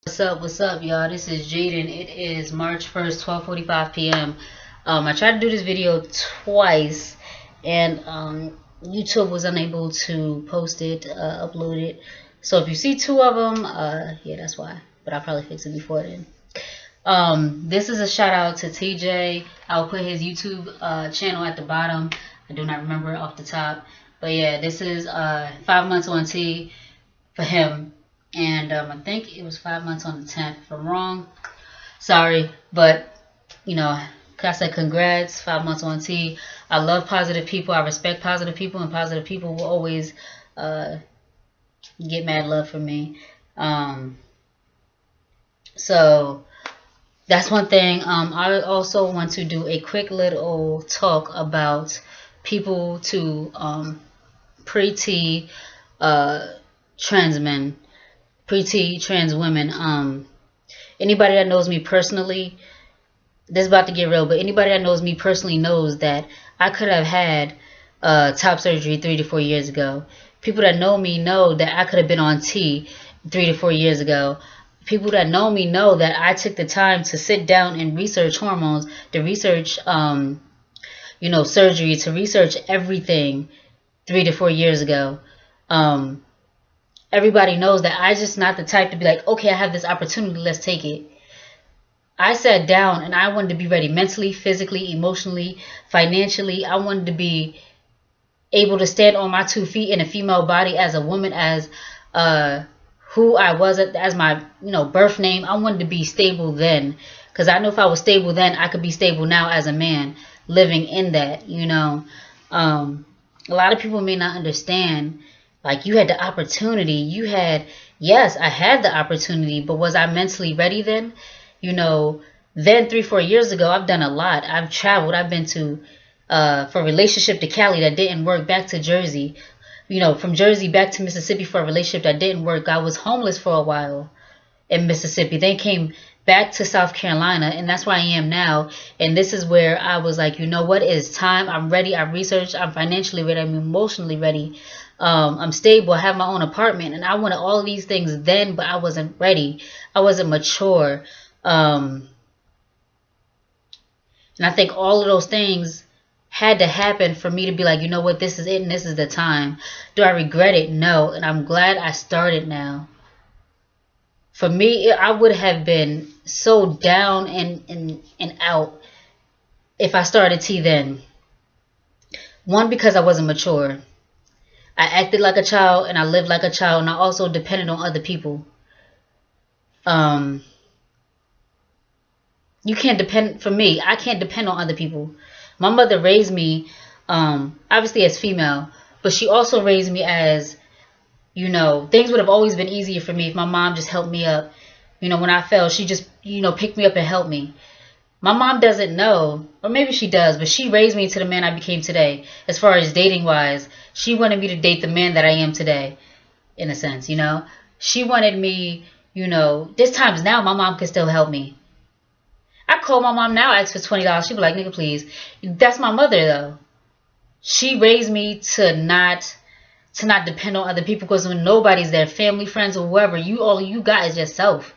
What's up, y'all? This is Jaden. It is March 1st, 12:45 p.m. I tried to do this video twice, and YouTube was unable to post it, upload it. So if you see two of them, yeah, that's why. But I'll probably fix it before then. This is a shout out to TJ. I'll put his YouTube channel at the bottom. I do not remember off the top. But yeah, this is 5 months on T for him. And I think it was 5 months on the 10th. If I'm wrong, sorry. But, you know, I said congrats, 5 months on T. I love positive people. I respect positive people. And positive people will always get mad love from me. So that's one thing. I also want to do a quick little talk about people to pre-T trans men, pre-T trans women. Anybody that knows me personally, this is about to get real, but anybody that knows me personally knows that I could have had top surgery 3 to 4 years ago. People that know me know that I could have been on T 3 to 4 years ago. People that know me know that I took the time to sit down and research hormones, to research, surgery, to research everything 3 to 4 years ago. Everybody knows that I just not the type to be like, okay, I have this opportunity, let's take it. I sat down and I wanted to be ready mentally, physically, emotionally, financially. I wanted to be able to stand on my 2 feet in a female body as a woman, as who I was, as my birth name. I wanted to be stable then, because I know if I was stable then, I could be stable now as a man living in that. A lot of people may not understand. Like, you had the opportunity. Yes, I had the opportunity, but was I mentally ready then? Then 3-4 years ago, I've done a lot. I've traveled. I've been to, for a relationship to Cali that didn't work, back to Jersey. From Jersey back to Mississippi for a relationship that didn't work. I was homeless for a while in Mississippi. Then came back to South Carolina, and that's where I am now. And this is where I was like, you know what? It's time. I'm ready. I researched. I'm financially ready. I'm emotionally ready. I'm stable. I have my own apartment, and I wanted all of these things then, but I wasn't ready. I wasn't mature. And I think all of those things had to happen for me to be like, you know what, this is it and this is the time. Do I regret it? No. And I'm glad I started now. For me, I would have been so down and out if I started T then. One, because I wasn't mature. I acted like a child and I lived like a child, and I also depended on other people. You can't depend, for me, I can't depend on other people. My mother raised me, obviously as female, but she also raised me as, things would have always been easier for me if my mom just helped me up. When I fell, she just, picked me up and helped me. My mom doesn't know, or maybe she does, but she raised me to the man I became today. As far as dating wise, she wanted me to date the man that I am today, in a sense, She wanted me, there's times now my mom can still help me. I call my mom now, ask for $20. She be like, nigga, please. That's my mother, though. She raised me to not depend on other people, because when nobody's there, family, friends, or whoever, all you got is yourself.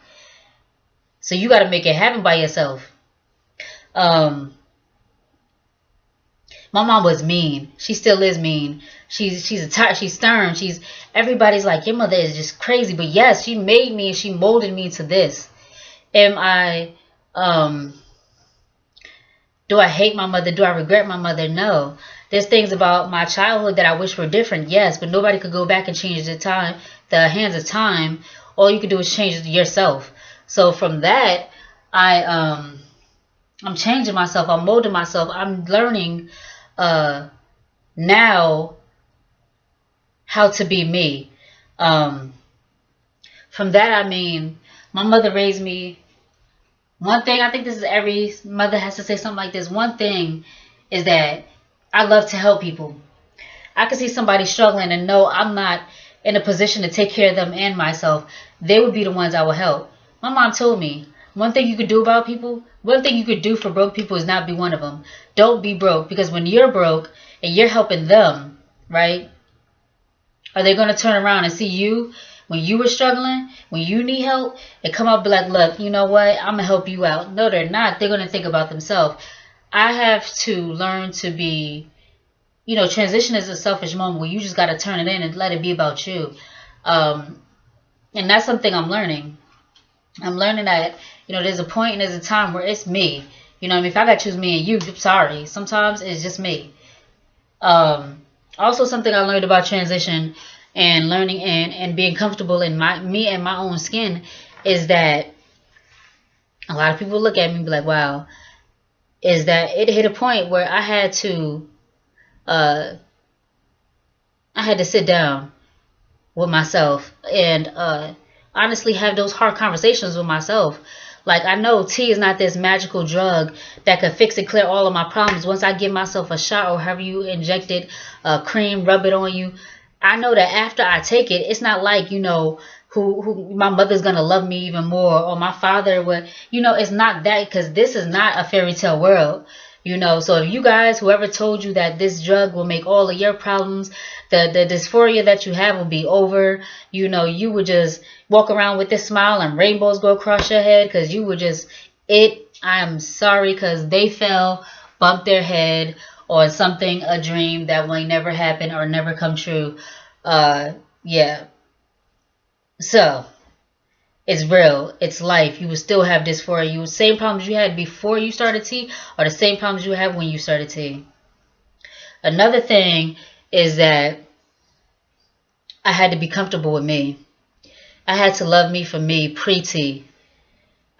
So you got to make it happen by yourself. My mom was mean. She still is mean. She's stern. Everybody's like, your mother is just crazy. But yes, she made me and she molded me to this. Am I do I hate my mother? Do I regret my mother? No. There's things about my childhood that I wish were different, yes, but nobody could go back and change the hands of time. All you could do is change yourself. So from that, I'm changing myself. I'm molding myself. I'm learning now how to be me. From that, I mean, my mother raised me. One thing, I think this is every mother has to say something like this. One thing is that I love to help people. I can see somebody struggling and know I'm not in a position to take care of them and myself. They would be the ones I will help. My mom told me, one thing you could do about people, one thing you could do for broke people is not be one of them. Don't be broke, because when you're broke and you're helping them, right, are they going to turn around and see you when you were struggling, when you need help, and come up and be like, look, you know what, I'm gonna help you out. No, they're not. They're gonna think about themselves. I have to learn to be, transition is a selfish moment where you just gotta turn it in and let it be about you. And that's something I'm learning. I'm learning that, there's a point and there's a time where it's me. If I gotta choose me and you, I'm sorry. Sometimes it's just me. Also something I learned about transition and learning and being comfortable in me and my own skin is that a lot of people look at me and be like, wow, is that it hit a point where I had to sit down with myself and honestly have those hard conversations with myself. Like, I know tea is not this magical drug that could fix and clear all of my problems. Once I give myself a shot or have you injected cream, rub it on you, I know that after I take it, it's not like, who my mother's going to love me even more or my father would, it's not that, because this is not a fairy tale world. So if you guys, whoever told you that this drug will make all of your problems, the dysphoria that you have will be over, you would just walk around with this smile and rainbows go across your head because you would just, I'm sorry, because they fell, bumped their head on something, a dream that will never happen or never come true. Yeah. So, it's real. It's life. You will still have dysphoria. You same problems you had before you started tea are the same problems you have when you started tea. Another thing is that I had to be comfortable with me. I had to love me for me pre-tea.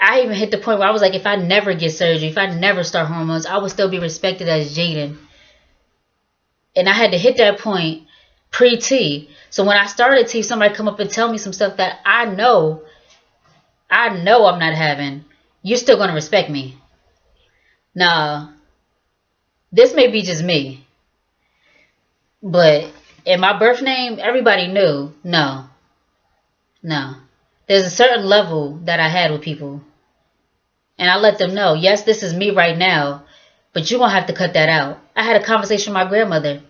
I even hit the point where I was like, if I never get surgery, if I never start hormones, I would still be respected as Jaden. And I had to hit that point pre-tea. So when I started tea, somebody come up and tell me some stuff that I know I'm not having, you're still going to respect me. Now, this may be just me, but in my birth name, everybody knew, no. There's a certain level that I had with people. And I let them know, yes, this is me right now, but you're going to have to cut that out. I had a conversation with my grandmother.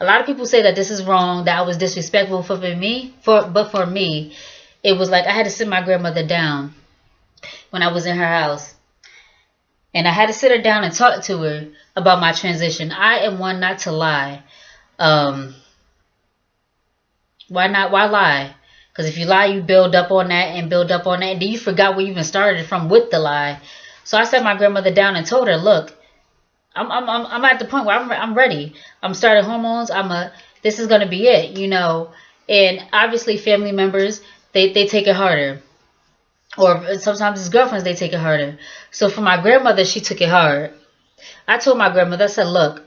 A lot of people say that this is wrong, that I was disrespectful but for me, it was like I had to sit my grandmother down when I was in her house. And I had to sit her down and talk to her about my transition. I am one not to lie. Why lie? Because if you lie, you build up on that and build up on that. And then you forgot where you even started from with the lie. So I sat my grandmother down and told her, look, I'm at the point where I'm ready. I'm starting hormones. This is going to be it, And obviously family members, they take it harder. Or sometimes it's girlfriends, they take it harder. So for my grandmother, she took it hard. I told my grandmother, I said, look,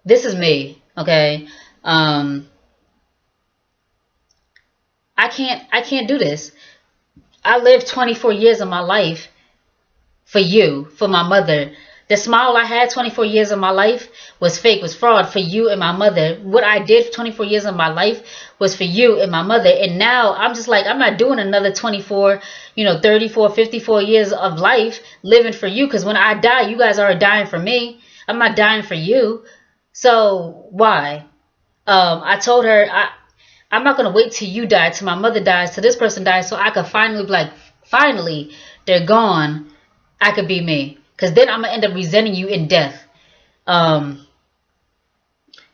this is me, okay? I can't do this. I lived 24 years of my life for you, for my mother. The smile I had 24 years of my life was fake, was fraud for you and my mother. What I did for 24 years of my life was for you and my mother. And now I'm just like, I'm not doing another 24, 34, 54 years of life living for you. Because when I die, you guys are dying for me. I'm not dying for you. So why? I told her, I'm not going to wait till you die, till my mother dies, till this person dies, so I could finally be like, finally, they're gone. I could be me. Because then I'm going to end up resenting you in death. And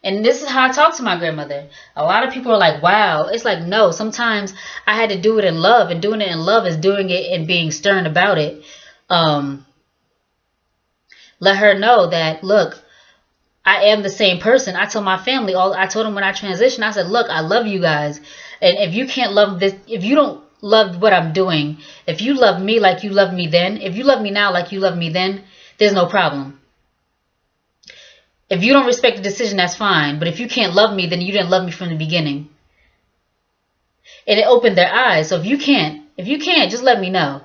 this is how I talk to my grandmother. A lot of people are like, wow. It's like, no, sometimes I had to do it in love. And doing it in love is doing it and being stern about it. Let her know that, look, I am the same person. I told my family, I told them when I transitioned, I said, look, I love you guys. And if you can't love this, if you don't love what I'm doing, if you love me like you love me then, if you love me now like you love me then, there's no problem. If you don't respect the decision, that's fine. But if you can't love me, then you didn't love me from the beginning. And it opened their eyes. So if you can't, just let me know.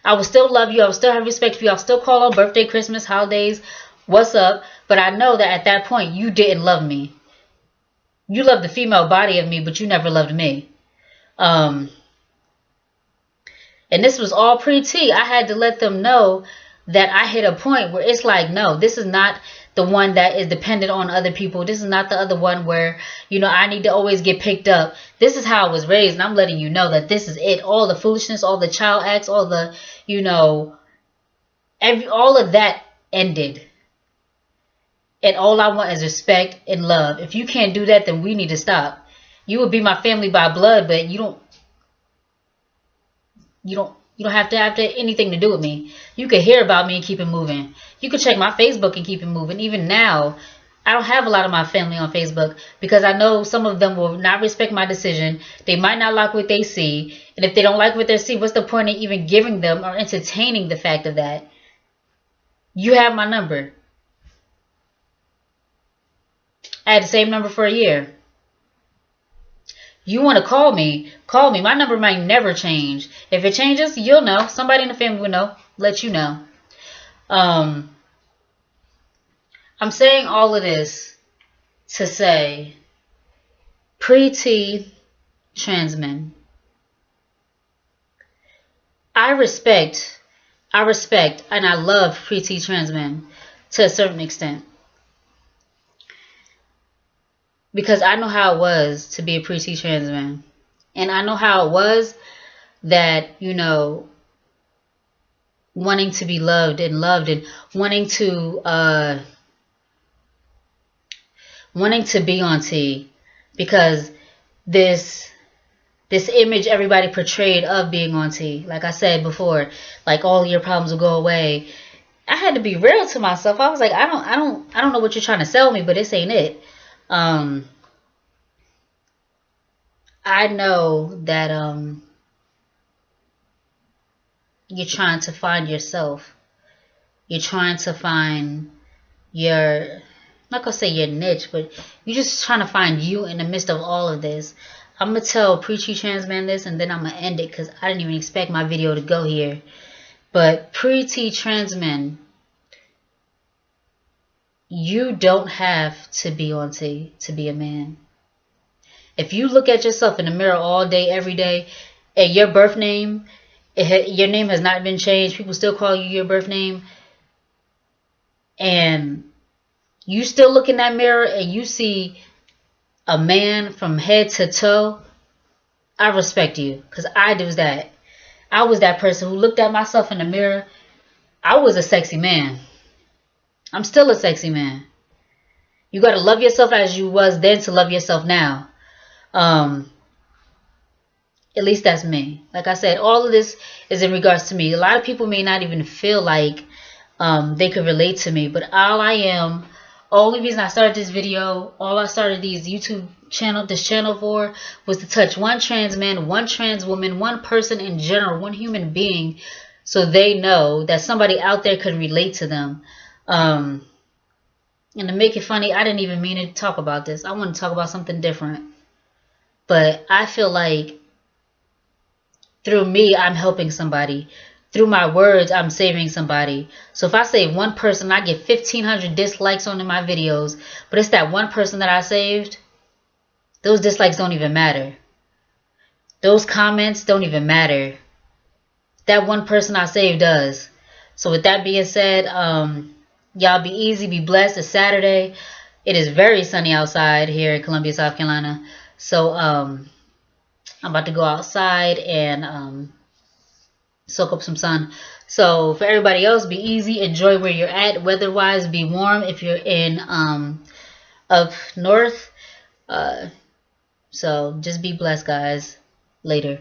I will still love you. I will still have respect for you. I'll still call on birthday, Christmas, holidays, what's up. But I know that at that point, you didn't love me. You loved the female body of me, but you never loved me. And this was all pre-tea. I had to let them know that I hit a point where it's like, no, this is not the one that is dependent on other people. This is not the other one where, you know, I need to always get picked up. This is how I was raised, and I'm letting you know that this is it. All the foolishness, all the child acts, all the, you know, all of that ended. And all I want is respect and love. If you can't do that, then we need to stop. You would be my family by blood, but you don't have to have anything to do with me. You could hear about me and keep it moving. You could check my Facebook and keep it moving. Even now, I don't have a lot of my family on Facebook because I know some of them will not respect my decision. They might not like what they see. And if they don't like what they see, what's the point of even giving them or entertaining the fact of that? You have my number. I had the same number for a year. You want to call me? Call me. My number might never change. If it changes, you'll know. Somebody in the family will know. Let you know. I'm saying all of this to say, pre-T trans men. I respect, and I love pre-T trans men to a certain extent. Because I know how it was to be a pre-T trans man. And I know how it was that, you know, wanting to be loved and wanting to be on T. Because this image everybody portrayed of being on T, like I said before, like all your problems will go away. I had to be real to myself. I was like, I don't know what you're trying to sell me, but this ain't it. I know that you're trying to find yourself. You're trying to find your, I'm not gonna say your niche, but you're just trying to find you in the midst of all of this. I'm gonna tell pre-T trans man this, and then I'm gonna end it because I didn't even expect my video to go here. But pre-T trans men, you don't have to be on T to be a man. If you look at yourself in the mirror all day, every day, and your birth name, your name has not been changed, people still call you your birth name, and you still look in that mirror and you see a man from head to toe, I respect you, because I was that. I was that person who looked at myself in the mirror. I was a sexy man. I'm still a sexy man. You got to love yourself as you was then to love yourself now. At least that's me. Like I said, all of this is in regards to me. A lot of people may not even feel like they could relate to me, but all I am, only reason I started this video, all I started this channel for, was to touch one trans man, one trans woman, one person in general, one human being, so they know that somebody out there could relate to them. And to make it funny, I didn't even mean to talk about this. I want to talk about something different. But I feel like through me, I'm helping somebody. Through my words, I'm saving somebody. So if I save one person, I get 1,500 dislikes on my videos. But it's that one person that I saved. Those dislikes don't even matter. Those comments don't even matter. That one person I saved does. So with that being said, y'all be easy, be blessed. It's Saturday. It is very sunny outside here in Columbia, South Carolina. So I'm about to go outside and soak up some sun. So for everybody else, be easy, enjoy where you're at. Weather-wise, be warm if you're in up north. So just be blessed, guys. Later.